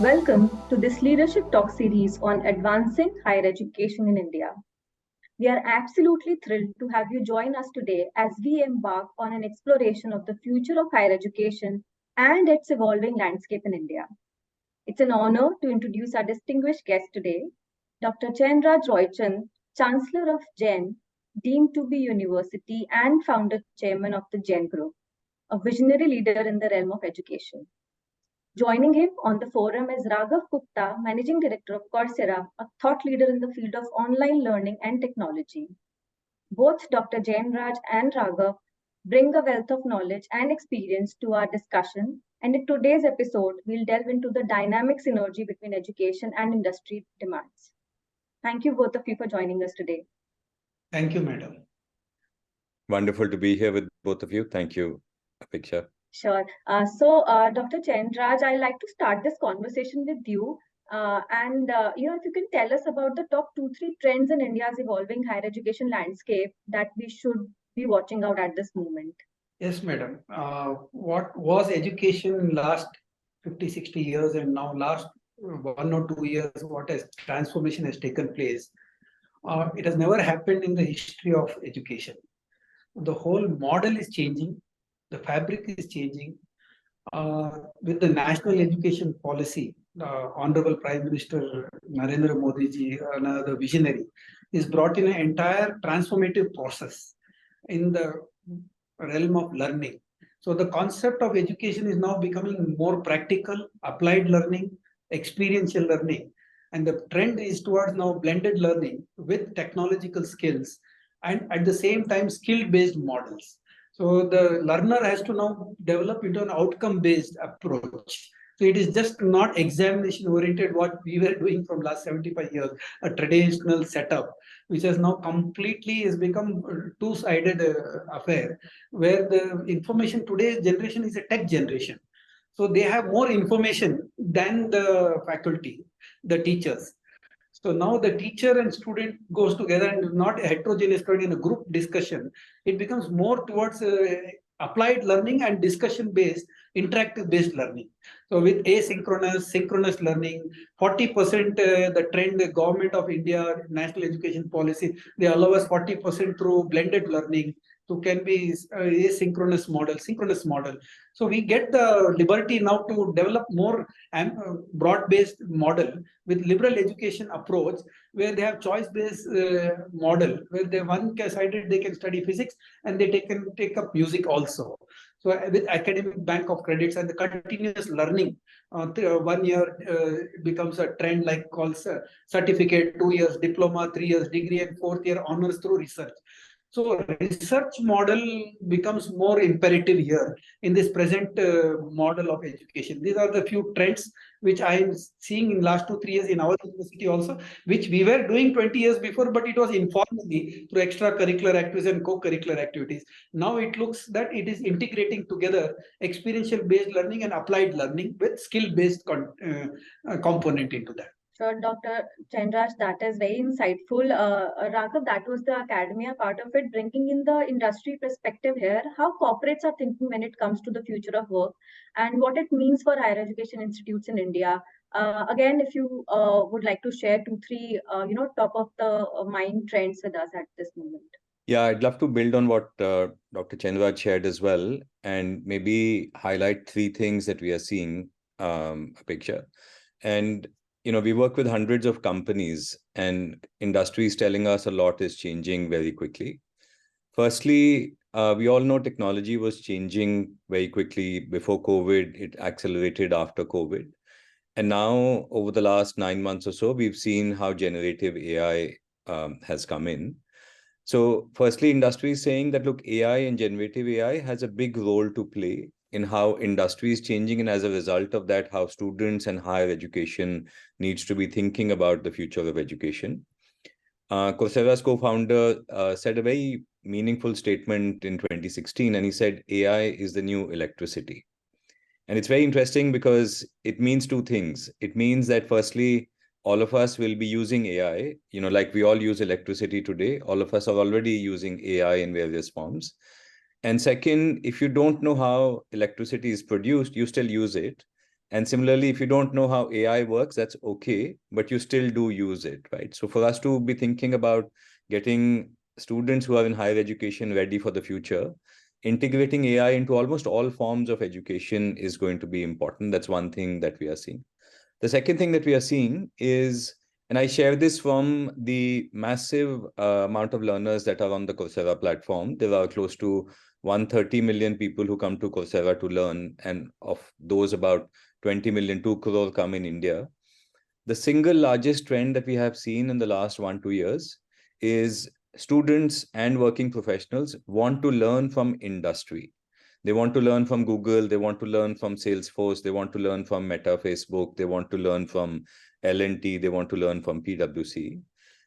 Welcome to this Leadership Talk series on advancing higher education in India. We are absolutely thrilled to have you join us today as we embark on an exploration of the future of higher education and its evolving landscape in India. It's an honor to introduce our distinguished guest today, Dr. Chenraj Roychand, Chancellor of JAIN, Dean to be University and founder chairman of the JAIN Group, a visionary leader in the realm of education. Joining him on the forum is Raghav Gupta, Managing Director of Coursera, a thought leader in the field of online learning and technology. Both Dr. Chenraj and Raghav bring a wealth of knowledge and experience to our discussion, and in today's episode, we'll delve into the dynamic synergy between education and industry demands. Thank you both of you for joining us today. Thank you, madam. Wonderful to be here with both of you. Thank you, Apeksha. Sure. Dr. Chenraj, I'd like to start this conversation with you. If you can tell us about the top 2-3 trends in India's evolving higher education landscape that we should be watching out at this moment. Yes, madam. What was education in last 50, 60 years and now last 1 or 2 years, what has transformation has taken place? It has never happened in the history of education. The whole model is changing. The fabric is changing. With the national education policy, Honorable Prime Minister Narendra Modi ji, another visionary, is brought in an entire transformative process in the realm of learning. So the concept of education is now becoming more practical, applied learning, experiential learning. And the trend is towards now blended learning with technological skills and at the same time skill-based models. So the learner has to now develop into an outcome-based approach. So it is just not examination-oriented, what we were doing from last 75 years, a traditional setup, which has now completely has become a two-sided affair, where the information today's generation is a tech generation. So they have more information than the faculty, the teachers. So now the teacher and student goes together and not a heterogeneous study in a group discussion. It becomes more towards applied learning and discussion-based, interactive-based learning. So with asynchronous, synchronous learning, 40% the trend, the government of India, national education policy, they allow us 40% through blended learning. So can be asynchronous model, synchronous model. So we get the liberty now to develop more broad-based model with liberal education approach, where they have choice-based model, where they one-sided they can study physics and they can take up music also. So with academic bank of credits and the continuous learning, 1 year becomes a trend like calls certificate, 2 years diploma, 3 years degree, and 4th year honors through research. So research model becomes more imperative here in this present model of education. These are the few trends which I am seeing in last 2-3 years in our university also, which we were doing 20 years before, but it was informally through extracurricular activities and co-curricular activities. Now it looks that it is integrating together experiential based learning and applied learning with skill based component into that. Sure, Dr. Chenraj, that is very insightful. Raghav, that was the academia part of it, bringing in the industry perspective here, how corporates are thinking when it comes to the future of work and what it means for higher education institutes in India. Again, if you would like to share 2-3, top of the mind trends with us at this moment. Yeah, I'd love to build on what Dr. Chenraj shared as well, and maybe highlight 3 things that we are seeing, Apeksha. And we work with hundreds of companies, and industry is telling us a lot is changing very quickly. Firstly, we all know technology was changing very quickly before COVID. It accelerated after COVID. And now, over the last 9 months or so, we've seen how generative AI has come in. So firstly, industry is saying that, look, AI and generative AI has a big role to play in how industry is changing, and as a result of that, how students and higher education needs to be thinking about the future of education. Coursera's co-founder said a very meaningful statement in 2016, and he said, AI is the new electricity. And it's very interesting because it means 2 things. It means that firstly, all of us will be using AI, like we all use electricity today. All of us are already using AI in various forms. And second, if you don't know how electricity is produced, you still use it. And similarly, if you don't know how AI works, that's okay, but you still do use it, right? So for us to be thinking about getting students who are in higher education ready for the future, integrating AI into almost all forms of education is going to be important. That's one thing that we are seeing. The second thing that we are seeing is, and I share this from the massive amount of learners that are on the Coursera platform. There are close to 130 million people who come to Coursera to learn, and of those, about 20 million, 2 crore come in India. The single largest trend that we have seen in the last 1-2 years is students and working professionals want to learn from industry. They want to learn from Google, they want to learn from Salesforce, they want to learn from Meta, Facebook, they want to learn from L&T, they want to learn from PwC.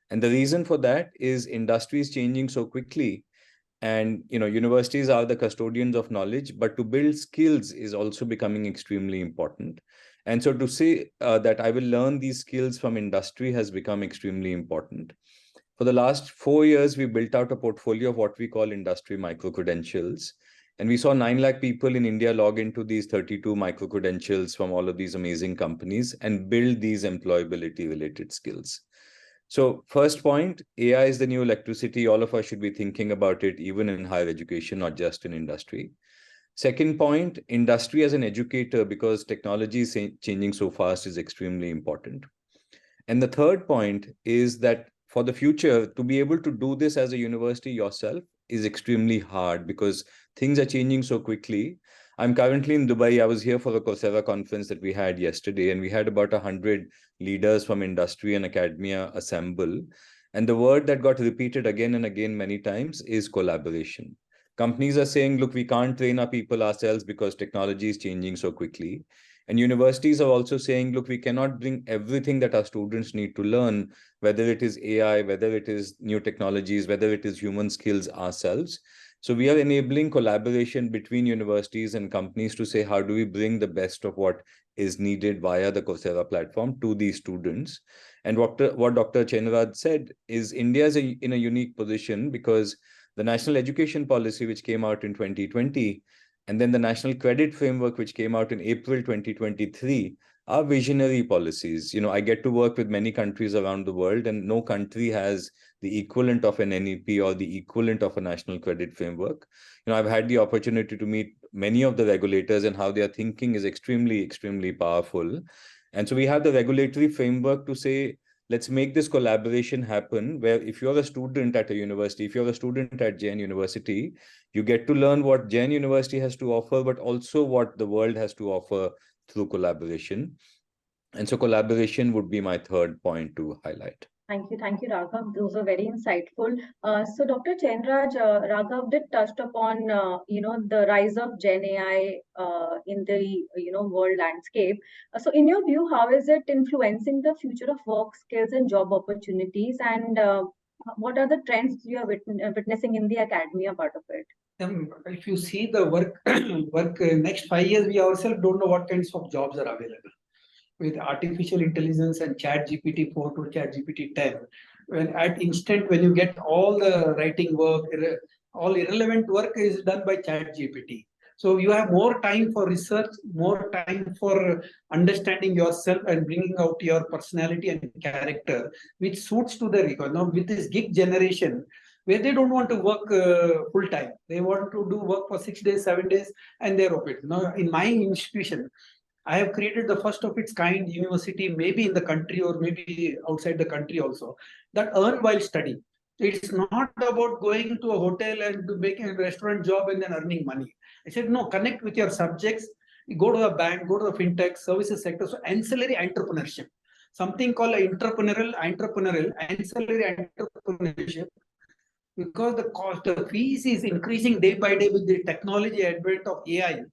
And the reason for that is industry is changing so quickly. And universities are the custodians of knowledge, but to build skills is also becoming extremely important. And so to say that I will learn these skills from industry has become extremely important. For the last 4 years, we built out a portfolio of what we call industry micro-credentials. And we saw 9 lakh people in India log into these 32 micro-credentials from all of these amazing companies and build these employability related skills. So first point, AI is the new electricity. All of us should be thinking about it, even in higher education, not just in industry. Second point, industry as an educator, because technology is changing so fast, is extremely important. And the third point is that for the future, to be able to do this as a university yourself is extremely hard because things are changing so quickly. I'm currently in Dubai. I was here for the Coursera conference that we had yesterday, and we had about 100 leaders from industry and academia assemble. And the word that got repeated again and again many times is collaboration. Companies are saying, look, we can't train our people ourselves because technology is changing so quickly. And universities are also saying, look, we cannot bring everything that our students need to learn, whether it is AI, whether it is new technologies, whether it is human skills ourselves. So we are enabling collaboration between universities and companies to say, how do we bring the best of what is needed via the Coursera platform to these students? And what Dr. Chenraj said is India is in a unique position because the National Education Policy, which came out in 2020, and then the National Credit Framework, which came out in April 2023, are visionary policies. I get to work with many countries around the world, and no country has the equivalent of an NEP or the equivalent of a National Credit Framework. I've had the opportunity to meet many of the regulators, and how they are thinking is extremely, extremely powerful. And so we have the regulatory framework to say, let's make this collaboration happen, where if you're a student at a university, if you're a student at JAIN University, you get to learn what JAIN University has to offer, but also what the world has to offer through collaboration. And so collaboration would be my third point to highlight. Thank you, Raghav. Those are very insightful. So, Dr. Chenraj, Raghav did touch upon, the rise of Gen AI in the, world landscape. So, in your view, how is it influencing the future of work, skills, and job opportunities? And what are the trends you are witnessing in the academia part of it? If you see the work next 5 years, we ourselves don't know what kinds of jobs are available. With artificial intelligence and chat GPT 4 to chat GPT 10, when you get all the writing work, all irrelevant work is done by chat GPT. So you have more time for research, more time for understanding yourself and bringing out your personality and character, which suits to the requirement. Now with this gig generation, where they don't want to work full time, they want to do work for 6 days, 7 days, and they're open. Now in my institution, I have created the first of its kind university, maybe in the country or maybe outside the country also, that earn while studying. It's not about going to a hotel and making a restaurant job and then earning money. I said, no, connect with your subjects, go to the bank, go to the fintech, services sector. So ancillary entrepreneurship, something called entrepreneurial ancillary entrepreneurship, because the fees is increasing day by day with the technology advent of AI.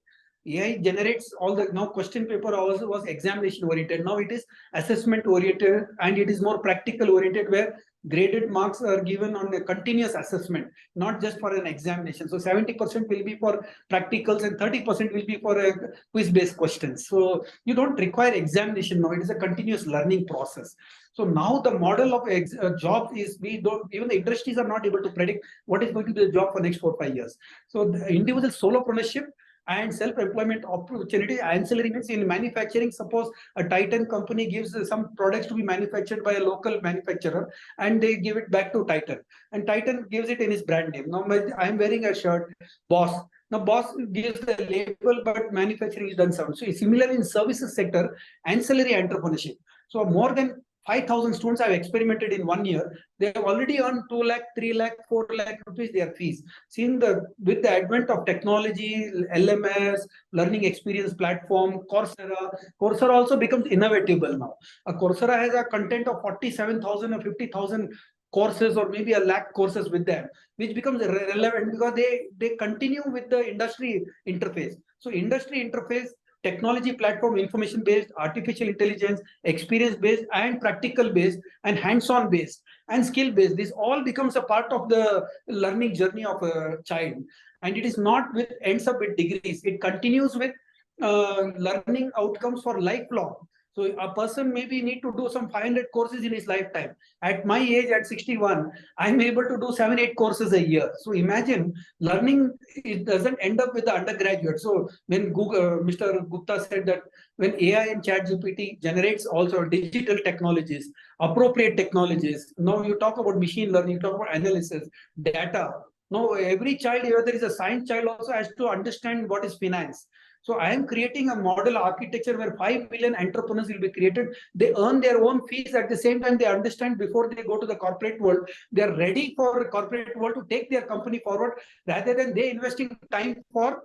AI generates all the, now question paper also was examination oriented. Now it is assessment oriented, and it is more practical oriented, where graded marks are given on a continuous assessment, not just for an examination. So 70% will be for practicals and 30% will be for quiz-based questions. So you don't require examination now. It is a continuous learning process. So now the model of a job is, even the industries are not able to predict what is going to be the job for next 4 or 5 years. So the individual solopreneurship and self-employment opportunity. Ancillary means in manufacturing, suppose a Titan company gives some products to be manufactured by a local manufacturer and they give it back to Titan, and Titan gives it in his brand name. Now I'm wearing a shirt, Boss. Now Boss gives the label, but manufacturing is done some. So similar in services sector, ancillary entrepreneurship. So more than 5,000 students have experimented in 1 year. They have already earned 2 lakh, 3 lakh, 4 lakh rupees their fees. Seeing with the advent of technology, LMS, learning experience platform, Coursera also becomes innovatable now. A Coursera has a content of 47,000 or 50,000 courses, or maybe a lakh courses with them, which becomes relevant because they continue with the industry interface. So industry interface, technology platform, information based, artificial intelligence, experience based, and practical based, and hands-on based, and skill based. This all becomes a part of the learning journey of a child, and it is not with ends up with degrees. It continues with learning outcomes for lifelong. So a person maybe need to do some 500 courses in his lifetime. At my age, at 61, I'm able to do 7-8 courses a year. So imagine learning, it doesn't end up with the undergraduate. So when Mr. Gupta said that when AI and ChatGPT generates also digital technologies, appropriate technologies, now you talk about machine learning, you talk about analysis, data. Now every child, whether there is a science child, also has to understand what is finance. So I am creating a model architecture where 5 million entrepreneurs will be created. They earn their own fees. At the same time, they understand before they go to the corporate world, they are ready for the corporate world to take their company forward, rather than they investing time for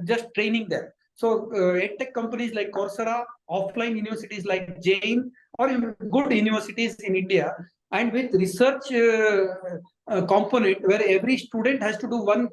just training them. So edtech companies like Coursera, offline universities like JAIN, or good universities in India, and with research component where every student has to do one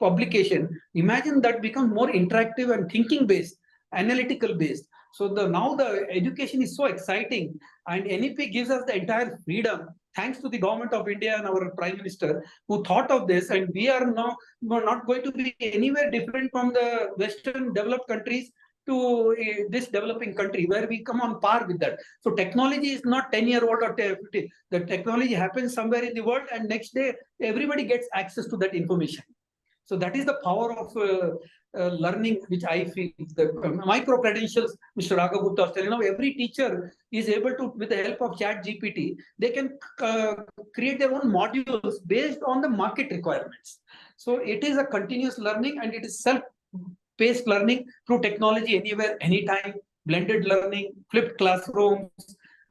publication. Imagine that becomes more interactive and thinking based, analytical based. So now the education is so exciting, and NEP gives us the entire freedom, thanks to the government of India and our Prime Minister who thought of this. And we are now not going to be anywhere different from the Western developed countries to this developing country, where we come on par with that. So technology is not 10-year-old or 50. The technology happens somewhere in the world, and next day everybody gets access to that information. So that is the power of learning, which I feel. The micro credentials, Mr. Raghav Gupta was telling, now every teacher is able to, with the help of ChatGPT, they can create their own modules based on the market requirements. So it is a continuous learning, and it is self-paced learning through technology, anywhere, anytime, blended learning, flipped classrooms.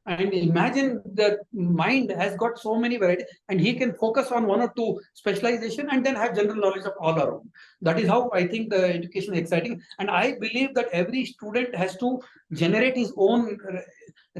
And imagine the mind has got so many varieties, and he can focus on 1 or 2 specialization and then have general knowledge of all around. That is how I think the education is exciting. And I believe that every student has to generate his own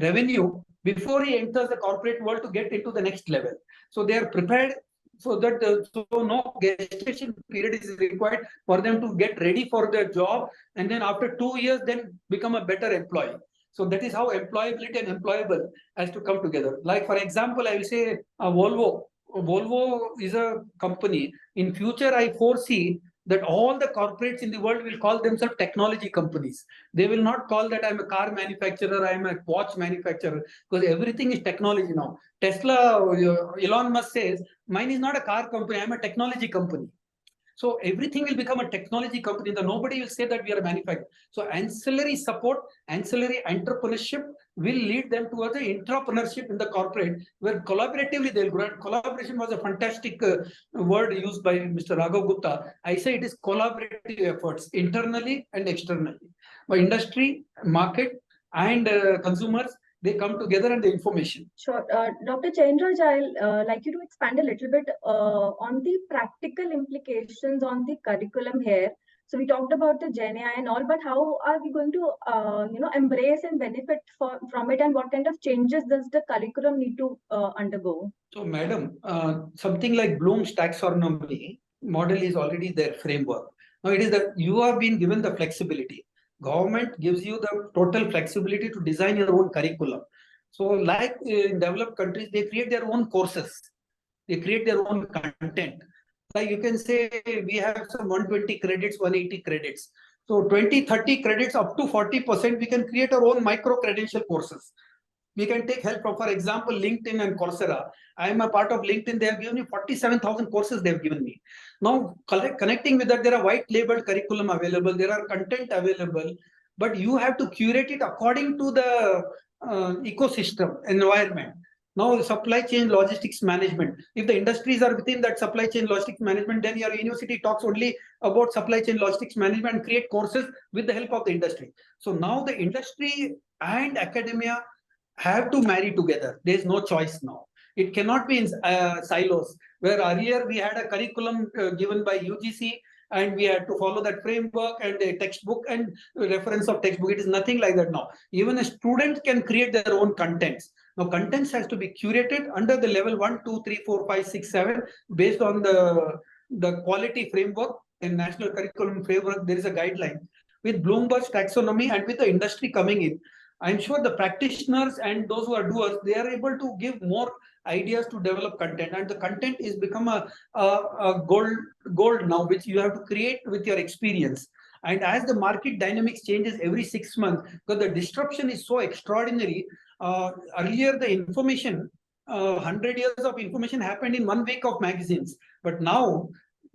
revenue before he enters the corporate world to get into the next level. So they are prepared, so that so no gestation period is required for them to get ready for their job, and then after 2 years, then become a better employee. So that is how employability and employable has to come together. Like, for example, I will say Volvo. Volvo is a company. In future, I foresee that all the corporates in the world will call themselves technology companies. They will not call that I'm a car manufacturer, I'm a watch manufacturer, because everything is technology now. Tesla, Elon Musk says, mine is not a car company, I'm a technology company. So everything will become a technology company. Nobody will say that we are a manufacturer. So ancillary support, ancillary entrepreneurship will lead them towards the entrepreneurship in the corporate, where collaboratively they'll grow. Collaboration was a fantastic word used by Mr. Raghav Gupta. I say it is collaborative efforts, internally and externally. By industry, market, and consumers, they come together, and the information. Sure. Dr. Chenraj, I'll like you to expand a little bit on the practical implications on the curriculum here. So we talked about the Gen AI and all, but how are we going to, embrace and benefit from it, and what kind of changes does the curriculum need to undergo? So, madam, something like Bloom's taxonomy model is already their framework. Now, it is that you have been given the flexibility. Government gives you the total flexibility to design your own curriculum. So, like in developed countries, they create their own courses. They create their own content. Like you can say, we have some 120 credits, 180 credits. So 20, 30 credits, up to 40%, we can create our own micro credential courses. We can take help from, for example, LinkedIn and Coursera. I am a part of LinkedIn. They have given me 47,000 courses they have given me. Now, connecting with that, there are white labeled curriculum available. There are content available. But you have to curate it according to the ecosystem environment. Now, supply chain logistics management. If the industries are within that supply chain logistics management, then your university talks only about supply chain logistics management and create courses with the help of the industry. So now the industry and academia have to marry together. There is no choice now. It cannot be in silos, where earlier we had a curriculum given by UGC and we had to follow that framework and a textbook and reference of textbook. It is nothing like that now. Even a student can create their own contents. Now, contents has to be curated under the level 1, 2, 3, 4, 5, 6, 7 based on the quality framework and national curriculum framework. There is a guideline with Bloomberg's taxonomy and with the industry coming in. I'm sure the practitioners and those who are doers, they are able to give more ideas to develop content, and the content is become a gold now, which you have to create with your experience. And as the market dynamics changes every 6 months, because the disruption is so extraordinary. Earlier, the information, 100 years of information happened in 1 week of magazines, but now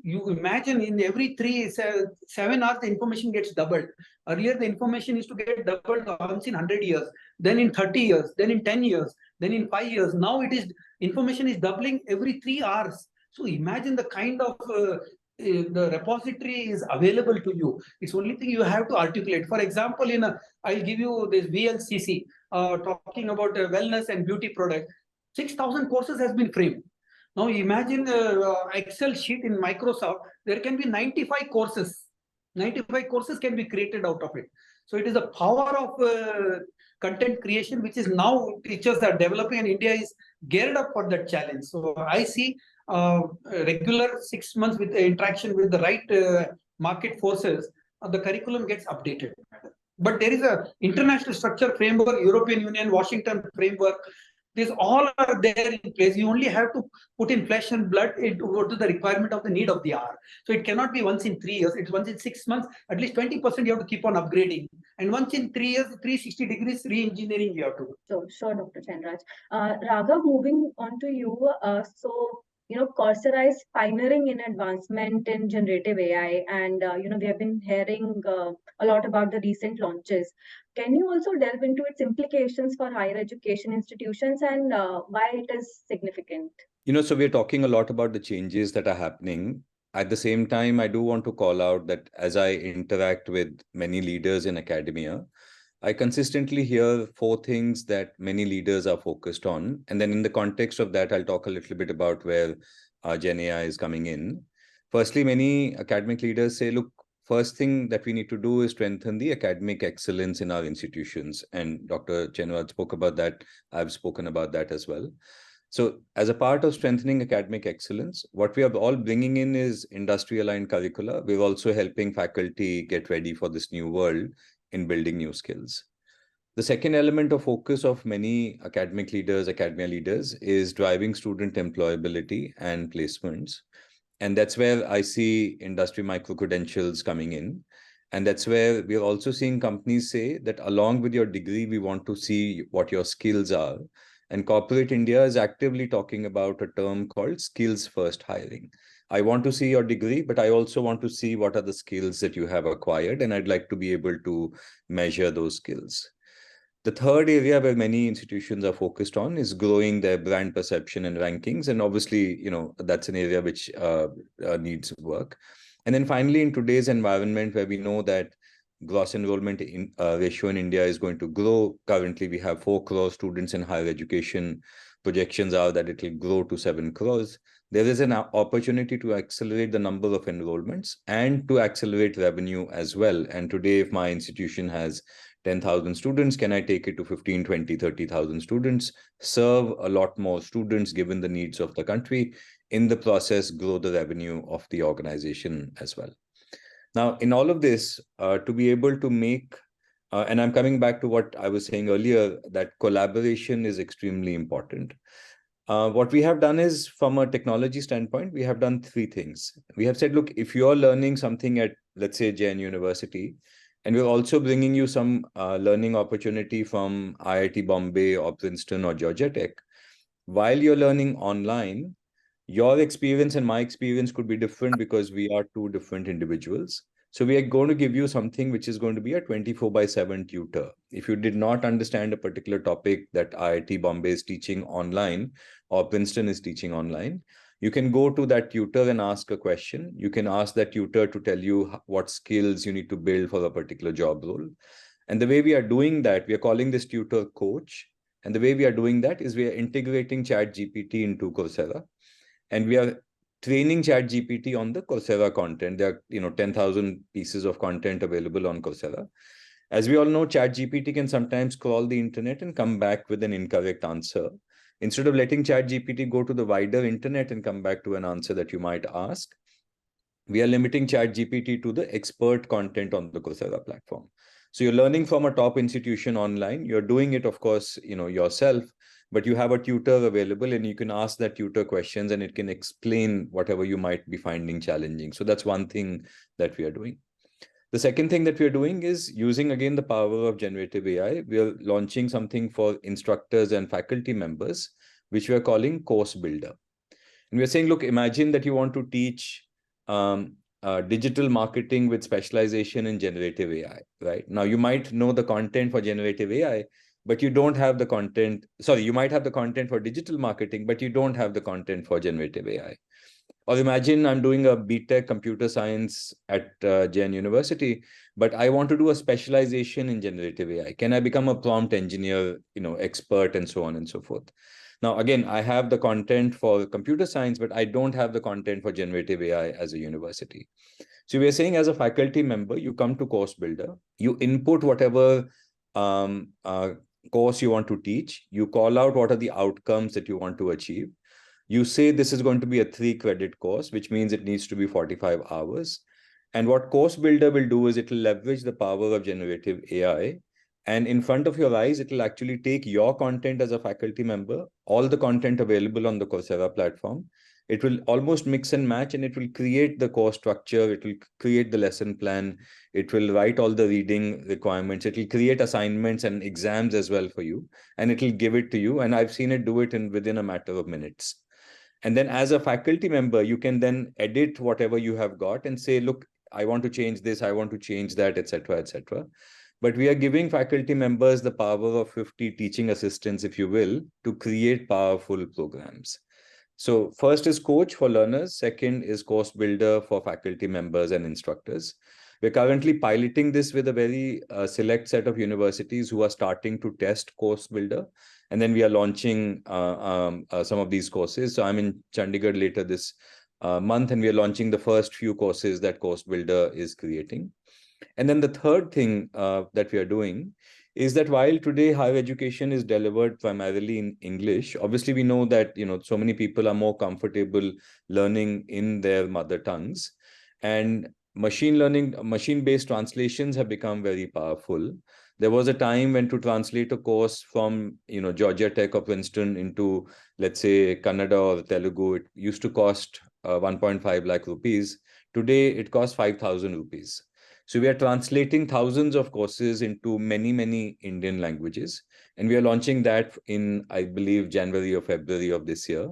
you imagine in every 7 hours the information gets doubled. Earlier the information is to get doubled once in 100 years, then in 30 years, then in 10 years, then in 5 years. Now it is information is doubling every 3 hours. So imagine the kind of the repository is available to you. It's only thing you have to articulate. For example, I'll give you this VLCC talking about wellness and beauty product. 6,000 courses has been framed. Now imagine Excel sheet in Microsoft, there can be 95 courses. 95 courses can be created out of it. So it is the power of content creation, which is now teachers are developing, and India is geared up for that challenge. So I see regular 6 months with interaction with the right market forces, the curriculum gets updated. But there is a international structure framework, European Union, Washington framework. These all are there in place. You only have to put in flesh and blood to the requirement of the need of the hour. So it cannot be once in 3 years. It's once in 6 months. At least 20% you have to keep on upgrading. And once in 3 years, 360 degrees re-engineering you have to do. Sure, Dr. Chenraj. Raghav, moving on to you. Coursera is pioneering in advancement in generative AI, and we have been hearing a lot about the recent launches. Can you also delve into its implications for higher education institutions and why it is significant? So we're talking a lot about the changes that are happening. At the same time, I do want to call out that as I interact with many leaders in academia, I consistently hear 4 things that many leaders are focused on. And then in the context of that, I'll talk a little bit about where Gen AI is coming in. Firstly, many academic leaders say, look, first thing that we need to do is strengthen the academic excellence in our institutions. And Dr. Chenraj spoke about that. I've spoken about that as well. So as a part of strengthening academic excellence, what we are all bringing in is industry-aligned curricula. We're also helping faculty get ready for this new world in building new skills. The second element of focus of many academic leaders, academia leaders, is driving student employability and placements. And that's where I see industry micro-credentials coming in. And that's where we're also seeing companies say that along with your degree, we want to see what your skills are. And corporate India is actively talking about a term called skills first hiring. I want to see your degree, but I also want to see what are the skills that you have acquired, and I'd like to be able to measure those skills. The third area where many institutions are focused on is growing their brand perception and rankings. And obviously, that's an area which needs work. And then finally, in today's environment where we know that gross enrollment ratio in India is going to grow. Currently, we have 4 crore students in higher education. Projections are that it will grow to 7 crores. There is an opportunity to accelerate the number of enrollments and to accelerate revenue as well. And today, if my institution has 10,000 students, can I take it to 15, 20, 30,000 students, serve a lot more students given the needs of the country, in the process, grow the revenue of the organization as well. Now, in all of this, to be able to make, and I'm coming back to what I was saying earlier, that collaboration is extremely important. What we have done is, from a technology standpoint, we have done 3 things. We have said, look, if you're learning something at, let's say, JAIN University, And we're also bringing you some learning opportunity from IIT Bombay or Princeton or Georgia Tech. While you're learning online, your experience and my experience could be different because we are two different individuals. So we are going to give you something which is going to be a 24/7 tutor. If you did not understand a particular topic that IIT Bombay is teaching online or Princeton is teaching online, you can go to that tutor and ask a question. You can ask that tutor to tell you what skills you need to build for a particular job role. And the way we are doing that, we are calling this tutor coach. And the way we are doing that is we are integrating ChatGPT into Coursera, and we are training ChatGPT on the Coursera content. There are 10,000 pieces of content available on Coursera. As we all know, ChatGPT can sometimes crawl the internet and come back with an incorrect answer. Instead of letting ChatGPT go to the wider internet and come back to an answer that you might ask, we are limiting ChatGPT to the expert content on the Coursera platform. So you're learning from a top institution online. You're doing it, of course, yourself, but you have a tutor available and you can ask that tutor questions and it can explain whatever you might be finding challenging. So that's one thing that we are doing. The second thing that we are doing is using, again, the power of generative AI. We are launching something for instructors and faculty members, which we are calling Course Builder. And we're saying, look, imagine that you want to teach digital marketing with specialization in generative AI, right? Now, you might know the content for generative AI, but you don't have the content. Sorry, you might have the content for digital marketing, but you don't have the content for generative AI. Or imagine I'm doing a BTech computer science at JAIN University, but I want to do a specialization in generative AI. Can I become a prompt engineer, expert, and so on and so forth? Now, again, I have the content for computer science, but I don't have the content for generative AI as a university. So we are saying, as a faculty member, you come to Course Builder, you input whatever course you want to teach, you call out what are the outcomes that you want to achieve. You say this is going to be a 3-credit course, which means it needs to be 45 hours. And what Course Builder will do is it will leverage the power of generative AI. And in front of your eyes, it will actually take your content as a faculty member, all the content available on the Coursera platform. It will almost mix and match, and it will create the course structure. It will create the lesson plan. It will write all the reading requirements. It will create assignments and exams as well for you. And it will give it to you. And I've seen it do it within a matter of minutes. And then as a faculty member, you can then edit whatever you have got and say, look, I want to change this, I want to change that, etc., etc. But we are giving faculty members the power of 50 teaching assistants, if you will, to create powerful programs. So first is coach for learners. Second is course builder for faculty members and instructors. We're currently piloting this with a very select set of universities who are starting to test course builder. And then we are launching some of these courses. So I'm in Chandigarh later this month, and we are launching the first few courses that Course Builder is creating. And then the third thing that we are doing is that while today higher education is delivered primarily in English, obviously we know that so many people are more comfortable learning in their mother tongues, and machine learning, machine-based translations have become very powerful. There was a time when to translate a course from Georgia Tech or Princeton into, let's say, Kannada or Telugu, it used to cost 1.5 lakh rupees. Today it costs 5,000 rupees. So we are translating thousands of courses into many, many Indian languages. And we are launching that in, I believe, January or February of this year.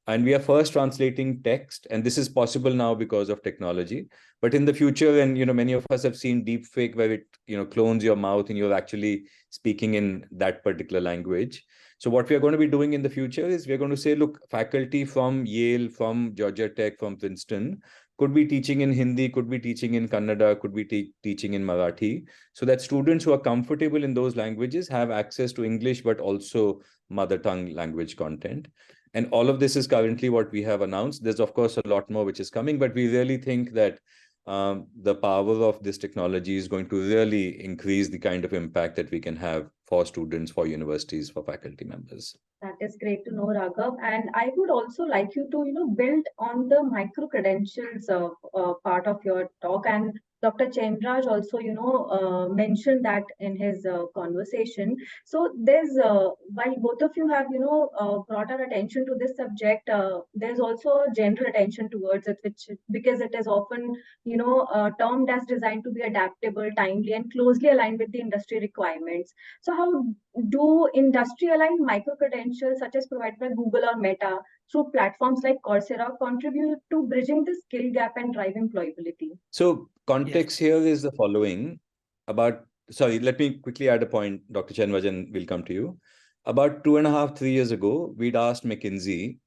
And we are first translating text, and this is possible now because of technology. But in the future, and many of us have seen deepfake where it clones your mouth and you're actually speaking in that particular language. So what we are going to be doing in the future is we're going to say, look, faculty from Yale, from Georgia Tech, from Princeton could be teaching in Hindi, could be teaching in Kannada, could be teaching in Marathi, so that students who are comfortable in those languages have access to English, but also mother tongue language content. And all of this is currently what we have announced. There's, of course, a lot more which is coming, but we really think that the power of this technology is going to really increase the kind of impact that we can have for students, for universities, for faculty members. That is great to know, Raghav. And I would also like you to, build on the micro credentials part of your talk and Dr. Chenraj also, mentioned that in his conversation. So there's, while both of you have, brought our attention to this subject, there's also general attention towards it, which because it is often, termed as designed to be adaptable, timely, and closely aligned with the industry requirements. So how do industry-aligned micro-credentials such as provided by Google or Meta through platforms like Coursera contribute to bridging the skill gap and drive employability? So context here is the following. Sorry, let me quickly add a point, Dr. Chenraj, and we'll come to you. About 2.5, 3 years ago, we'd asked McKinsey,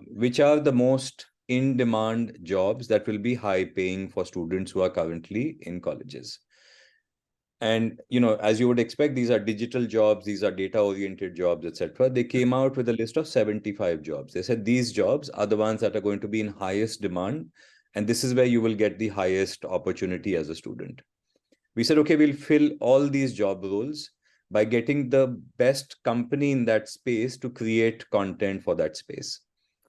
which are the most in-demand jobs that will be high paying for students who are currently in colleges. And, as you would expect, these are digital jobs, these are data-oriented jobs, etc. They came out with a list of 75 jobs. They said these jobs are the ones that are going to be in highest demand, and this is where you will get the highest opportunity as a student. We said, okay, we'll fill all these job roles by getting the best company in that space to create content for that space.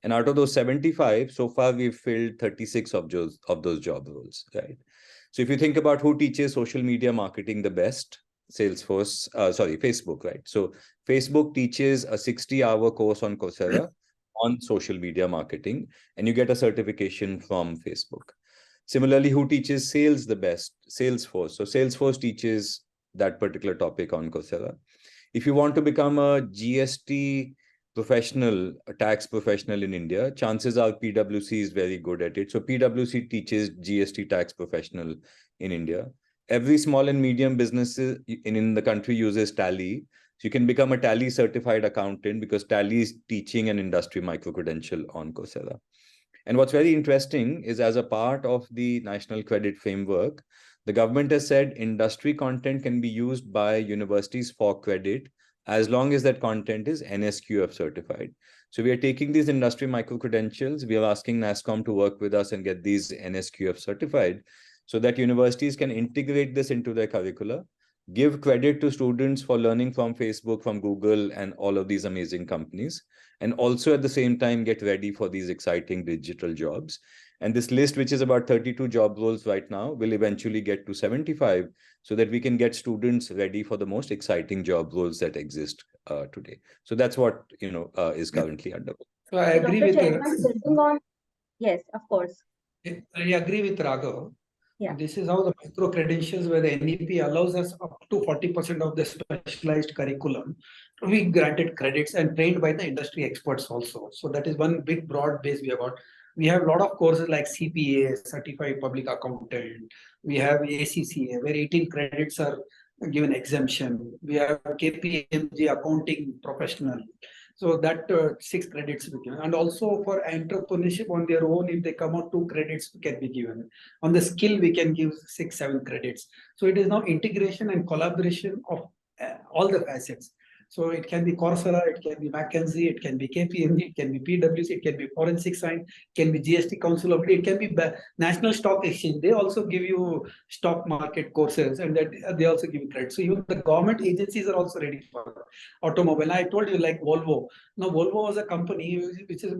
And out of those 75, so far we've filled 36 of those job roles, right? So if you think about who teaches social media marketing the best, Facebook, right? So Facebook teaches a 60-hour course on Coursera on social media marketing, and you get a certification from Facebook. Similarly, who teaches sales the best? Salesforce. So Salesforce teaches that particular topic on Coursera. If you want to become a GST professional, a tax professional in India, chances are PwC is very good at it. So PwC teaches GST tax professional in India. Every small and medium business in the country uses Tally. So you can become a Tally certified accountant because Tally is teaching an industry micro-credential on Coursera. And what's very interesting is, as a part of the National Credit Framework, the government has said industry content can be used by universities for credit as long as that content is NSQF certified. So we are taking these industry micro-credentials. We are asking NASSCOM to work with us and get these NSQF certified so that universities can integrate this into their curricula, give credit to students for learning from Facebook, from Google, and all of these amazing companies, and also at the same time get ready for these exciting digital jobs. And this list, which is about 32 job roles right now, will eventually get to 75 so that we can get students ready for the most exciting job roles that exist today. So that's what, is currently underway. So I agree Dr. with Chenraj, building on, yes, of course. I agree with Raghav. Yeah. This is how the micro credentials, where the NEP allows us up to 40% of the specialized curriculum to be granted credits and trained by the industry experts also. So that is one big broad base we have got. We have a lot of courses like CPA, Certified Public Accountant. We have ACCA, where 18 credits are given exemption. We have KPMG Accounting Professional. So that 6 credits we given. And also for entrepreneurship on their own, if they come out, 2 credits can be given. On the skill, we can give 6, 7 credits. So it is now integration and collaboration of all the facets. So it can be Coursera, it can be McKinsey, it can be KPMG, it can be PwC, it can be Forensic Science, it can be GST Council of India, it can be National Stock Exchange. They also give you stock market courses, and that they also give you credit. So even the government agencies are also ready for automobile. I told you, like Volvo. Now Volvo was a company which is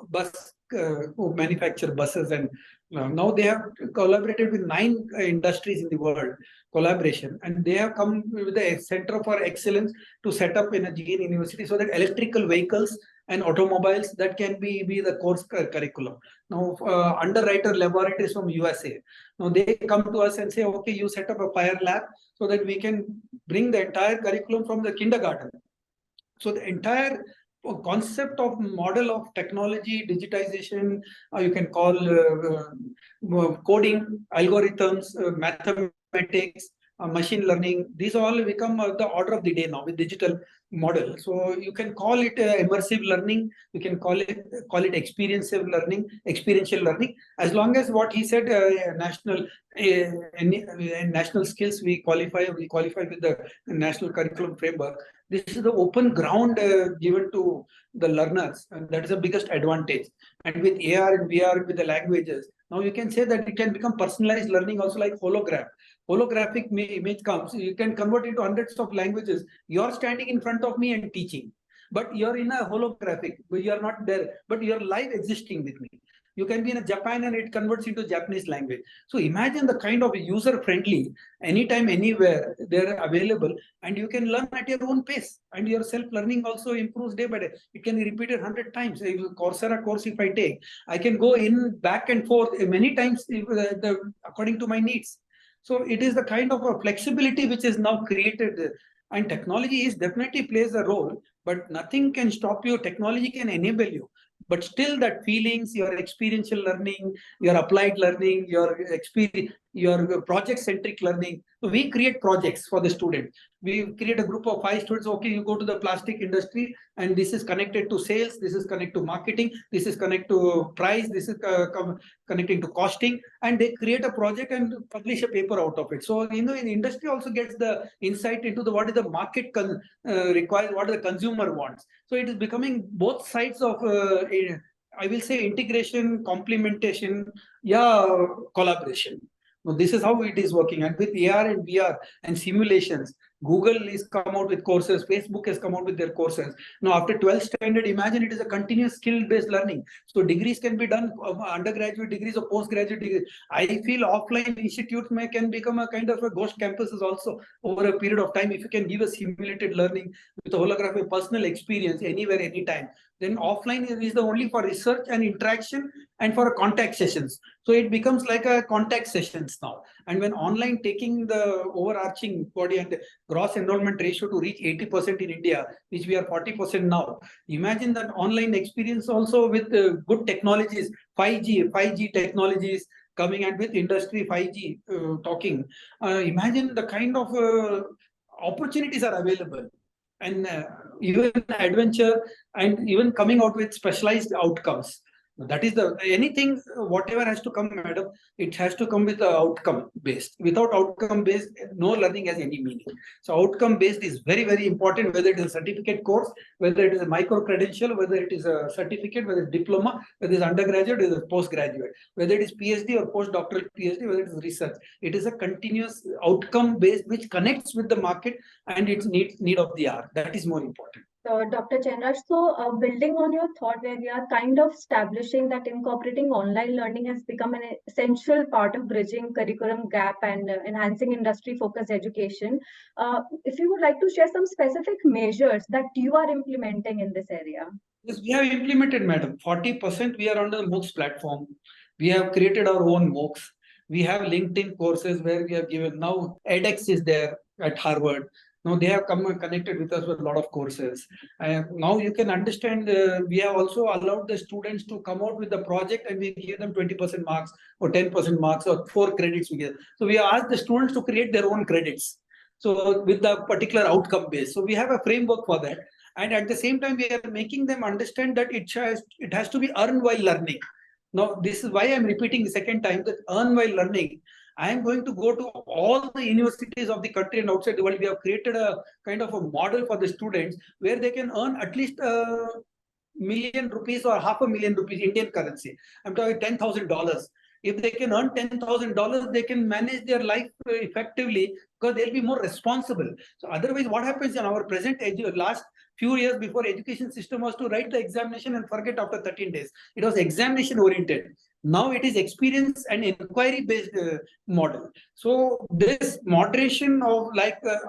bus who manufacture buses, and now they have collaborated with 9 industries in the world, collaboration, and they have come with a center for excellence to set up in a JAIN university so that electrical vehicles and automobiles, that can be the course curriculum. Now underwriter laboratories from USA, now they come to us and say, okay, you set up a fire lab so that we can bring the entire curriculum from the kindergarten. So the entire concept of model of technology, digitization, you can call coding, algorithms, mathematics, machine learning, these all become the order of the day now with digital model. So you can call it immersive learning, you can call it experiential learning, as long as what he said, national skills we qualify with the national curriculum framework. This is the open ground given to the learners, and that is the biggest advantage. And with AR and VR, with the languages, now you can say that it can become personalized learning also, like holographic image comes, you can convert into hundreds of languages. You're standing in front of me and teaching, but you're in a holographic, but you're not there, but you're live existing with me. You can be in Japan and it converts into Japanese language. So imagine the kind of user-friendly, anytime, anywhere, they're available, and you can learn at your own pace. And your self-learning also improves day by day. It can be repeated 100 times. If Coursera course, if I take, I can go in back and forth many times according to my needs. So it is the kind of a flexibility which is now created. And technology is definitely plays a role, but nothing can stop you. Technology can enable you. But still that feelings, your experiential learning, your applied learning, your experience, your project-centric learning. So we create projects for the student. We create a group of 5 students. Okay, you go to the plastic industry and this is connected to sales, this is connected to marketing, this is connected to price, this is connecting to costing, and they create a project and publish a paper out of it. So, in the industry also gets the insight into the what is the market requires, what the consumer wants. So it is becoming both sides of I will say integration, complementation, collaboration. So this is how it is working. And with AR and VR and simulations, Google is come out with courses, Facebook has come out with their courses. Now, after 12th standard, imagine it is a continuous skill-based learning. So degrees can be done, undergraduate degrees or postgraduate degrees. I feel offline institutes can become a kind of a ghost campuses also over a period of time. If you can give a simulated learning with a holographic personal experience anywhere, anytime, then offline is the only for research and interaction and for contact sessions. So it becomes like a contact sessions now. And when online taking the overarching body and gross enrollment ratio to reach 80% in India, which we are 40% now, imagine that online experience also with good technologies, 5G technologies coming, and with industry 5G talking. Imagine the kind of opportunities are available. And even adventure, and even coming out with specialized outcomes. That is the anything, whatever has to come, madam, it has to come with the outcome based. Without outcome based, no learning has any meaning. So outcome based is very, very important, whether it is a certificate course, whether it is a micro credential, whether it is a certificate, whether it's diploma, whether it's undergraduate, whether it's postgraduate, whether it is PhD or postdoctoral PhD, whether it is research. It is a continuous outcome based which connects with the market and its need of the hour. That is more important. Dr. Chenraj, so building on your thought, where we are kind of establishing that incorporating online learning has become an essential part of bridging curriculum gap and enhancing industry-focused education. If you would like to share some specific measures that you are implementing in this area. Yes, we have implemented, madam. 40% we are on the MOOCs platform. We have created our own MOOCs. We have LinkedIn courses where we have given. Now edX is there at Harvard. Now they have come and connected with us with a lot of courses. Now you can understand, we have also allowed the students to come out with the project and we give them 20% marks or 10% marks or 4 credits. So we ask the students to create their own credits. So with the particular outcome base. So we have a framework for that. And at the same time, we are making them understand that it has to be earned while learning. Now, this is why I'm repeating the second time that earn while learning. I am going to go to all the universities of the country and outside the world. We have created a kind of a model for the students where they can earn at least ₹1,000,000 or ₹500,000 Indian currency. I'm talking $10,000. If they can earn $10,000, they can manage their life effectively because they'll be more responsible. So otherwise, what happens in our present last few years before education system was to write the examination and forget after 13 days. It was examination oriented. Now it is experience and inquiry based model. So this moderation of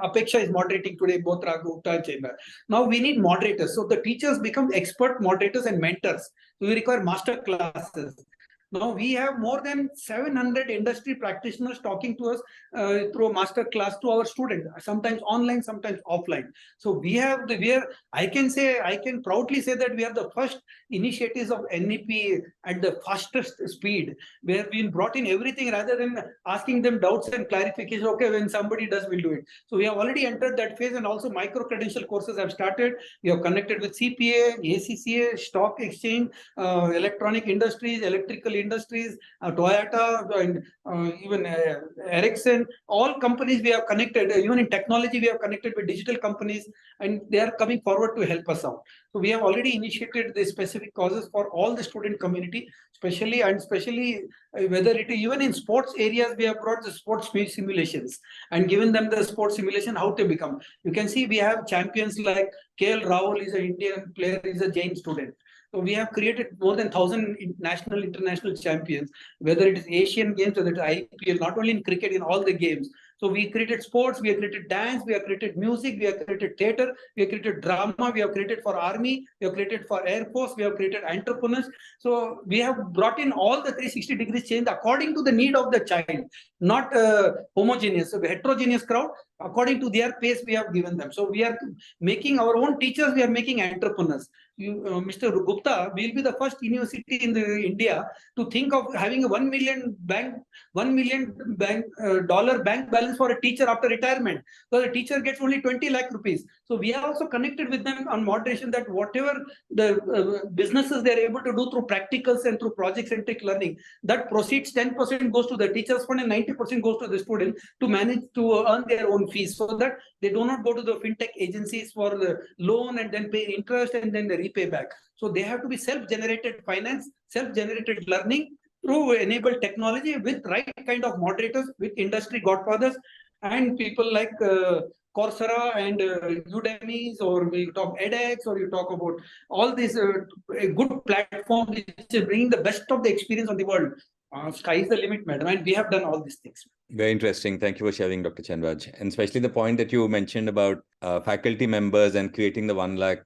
Apeksha is moderating today, both Raghav, Gupta and Chenraj. Now we need moderators. So the teachers become expert moderators and mentors. So we require master classes. Now we have more than 700 industry practitioners talking to us through a master class to our students, sometimes online, sometimes offline. So I can proudly say that we are the first initiatives of NEP at the fastest speed, where we brought in everything rather than asking them doubts and clarification. Okay, when somebody does, we'll do it. So we have already entered that phase, and also micro credential courses have started. We have connected with CPA, ACCA, stock exchange, electronic industries, electrical industries, Toyota, and even Ericsson. All companies we have connected. Even in technology, we have connected with digital companies, and they are coming forward to help us out. So we have already initiated the specific causes for all the student community, especially whether it is even in sports areas, we have brought the sports simulations and given them the sports simulation how to become. You can see we have champions like KL Rahul is an Indian player, is a JAIN student. So we have created more than 1,000 national, international champions, whether it is Asian Games, whether it is IPL, not only in cricket, in all the games. So we created sports, we have created dance, we have created music, we have created theater, we have created drama, we have created for army, we have created for air force, we have created entrepreneurs. So we have brought in all the 360 degrees change according to the need of the child, not homogeneous, so heterogeneous crowd. According to their pace, we have given them. So we are making our own teachers, we are making entrepreneurs. Mr. Gupta will be the first university in India to think of having a $1 million dollar bank balance for a teacher after retirement. So the teacher gets only 20 lakh rupees. So we are also connected with them on moderation, that whatever the businesses they are able to do through practicals and through project-centric learning, that proceeds 10% goes to the teachers fund and 90% goes to the student to manage to earn their own fees, so that they do not go to the fintech agencies for the loan and then pay interest and then they repay back. So they have to be self-generated finance, self-generated learning through enabled technology with right kind of moderators, with industry godfathers and people like Coursera and Udemy's, or we talk edX, or you talk about all these a good platform which is bringing the best of the experience on the world. Sky is the limit, madam, and we have done all these things. Very interesting. Thank you for sharing, Dr. Chenraj. And especially the point that you mentioned about faculty members and creating the $1 lakh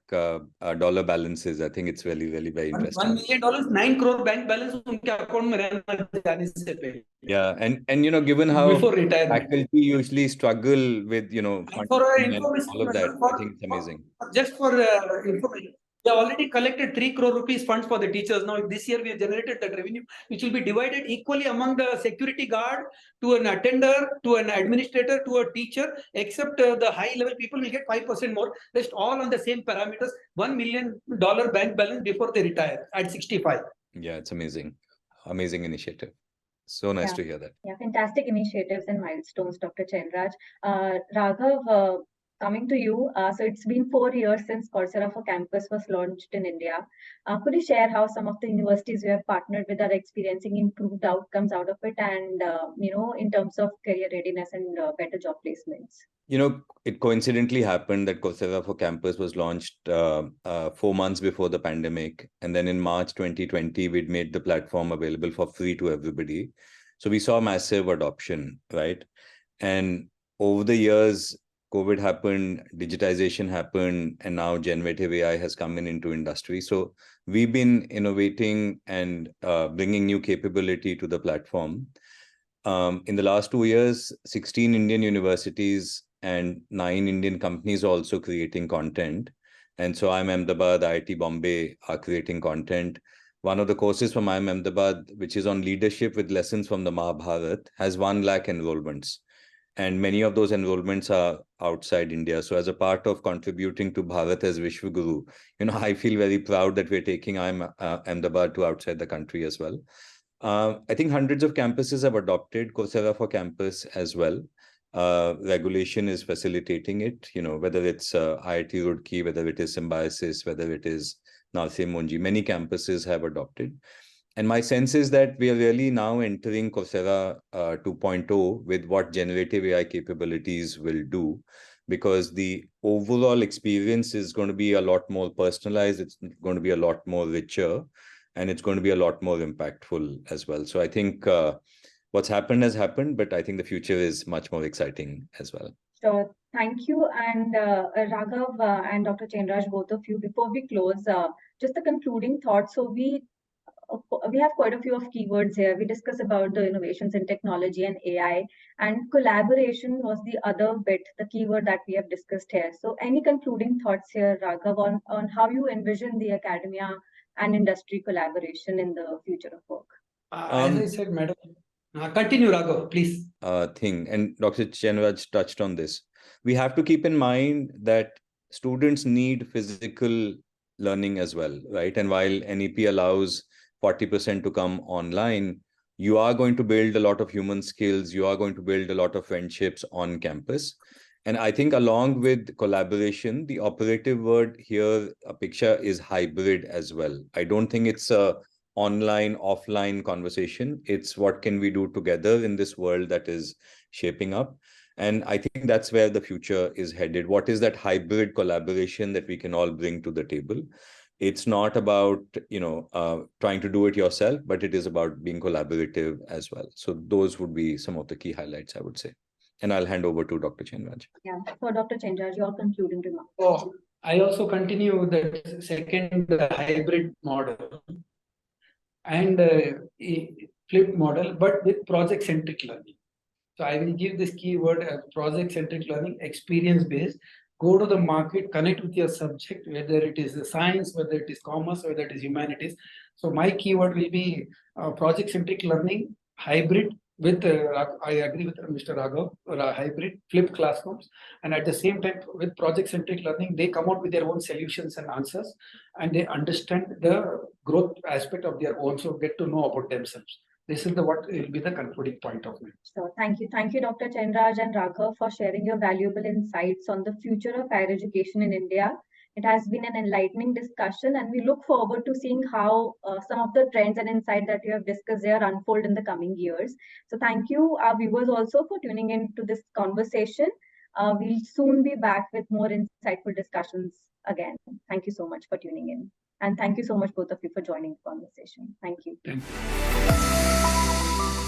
dollar balances. I think it's really, really very interesting. $1 million, 9 crore bank balance unke account mein rehna jaane se pehle. Yeah, and given how faculty usually struggle with for all of that, I think it's amazing. Just for information, we have already collected 3 crore rupees funds for the teachers. Now this year we have generated that revenue, which will be divided equally among the security guard, to an attender, to an administrator, to a teacher, except the high level people will get 5% more. Rest all on the same parameters. $1 million bank balance before they retire at 65. Yeah, it's amazing. Amazing initiative. So nice to hear that. Yeah, fantastic initiatives and milestones, Dr. Chenraj. Raghav, coming to you. So it's been 4 years since Coursera for Campus was launched in India. Could you share how some of the universities you have partnered with are experiencing improved outcomes out of it, and in terms of career readiness and better job placements? It coincidentally happened that Coursera for Campus was launched 4 months before the pandemic. And then in March 2020, we'd made the platform available for free to everybody. So we saw massive adoption, right? And over the years, COVID happened, digitization happened, and now generative AI has come into industry. So we've been innovating and bringing new capability to the platform. In the last 2 years, 16 Indian universities and 9 Indian companies are also creating content. And so IIM Ahmedabad, IIT Bombay are creating content. One of the courses from IIM Ahmedabad, which is on leadership with lessons from the Mahabharata, has 1 lakh enrollments. And many of those enrollments are outside India. So as a part of contributing to Bharat as Vishwaguru, I feel very proud that we're taking IIM Ahmedabad to outside the country as well. I think hundreds of campuses have adopted Coursera for Campus as well. Regulation is facilitating it, whether it's IIT Roorkee, whether it is Symbiosis, whether it is Narsee Monjee, many campuses have adopted. And my sense is that we are really now entering Coursera 2.0 with what generative AI capabilities will do, because the overall experience is going to be a lot more personalized. It's going to be a lot more richer, and it's going to be a lot more impactful as well. So I think what's happened has happened, but I think the future is much more exciting as well. So thank you. And Raghav and Dr. Chenraj, both of you, before we close, just a concluding thought. So we have quite a few of keywords here. We discuss about the innovations in technology and AI, and collaboration was the other bit, the keyword that we have discussed here. So any concluding thoughts here, Raghav, on how you envision the academia and industry collaboration in the future of work? As I said, madam, continue, Raghav, please. And Dr. Chenraj touched on this. We have to keep in mind that students need physical learning as well, right? And while NEP allows 40% to come online, you are going to build a lot of human skills. You are going to build a lot of friendships on campus. And I think along with collaboration, the operative word here, a picture, is hybrid as well. I don't think it's a online, offline conversation. It's what can we do together in this world that is shaping up. And I think that's where the future is headed. What is that hybrid collaboration that we can all bring to the table? It's not about, trying to do it yourself, but it is about being collaborative as well. So those would be some of the key highlights, I would say. And I'll hand over to Dr. Chenraj. Yeah, so Dr. Chenraj, your concluding remarks. Oh, I also continue the second hybrid model and flip model, but with project-centric learning. So I will give this keyword as project-centric learning, experience-based. Go to the market, connect with your subject, whether it is the science, whether it is commerce, whether it is humanities. So my keyword will be project-centric learning, hybrid with, I agree with Mr. Raghav, hybrid, flipped classrooms. And at the same time, with project-centric learning, they come out with their own solutions and answers, and they understand the growth aspect of their own, so get to know about themselves. This is what will be the concluding point of it. So thank you, Dr. Chenraj and Raghav, for sharing your valuable insights on the future of higher education in India. It has been an enlightening discussion, and we look forward to seeing how some of the trends and insights that you have discussed here unfold in the coming years. So thank you, our viewers, also for tuning in to this conversation. We'll soon be back with more insightful discussions again. Thank you so much for tuning in. And thank you so much, both of you, for joining the conversation. Thank you. Thank you.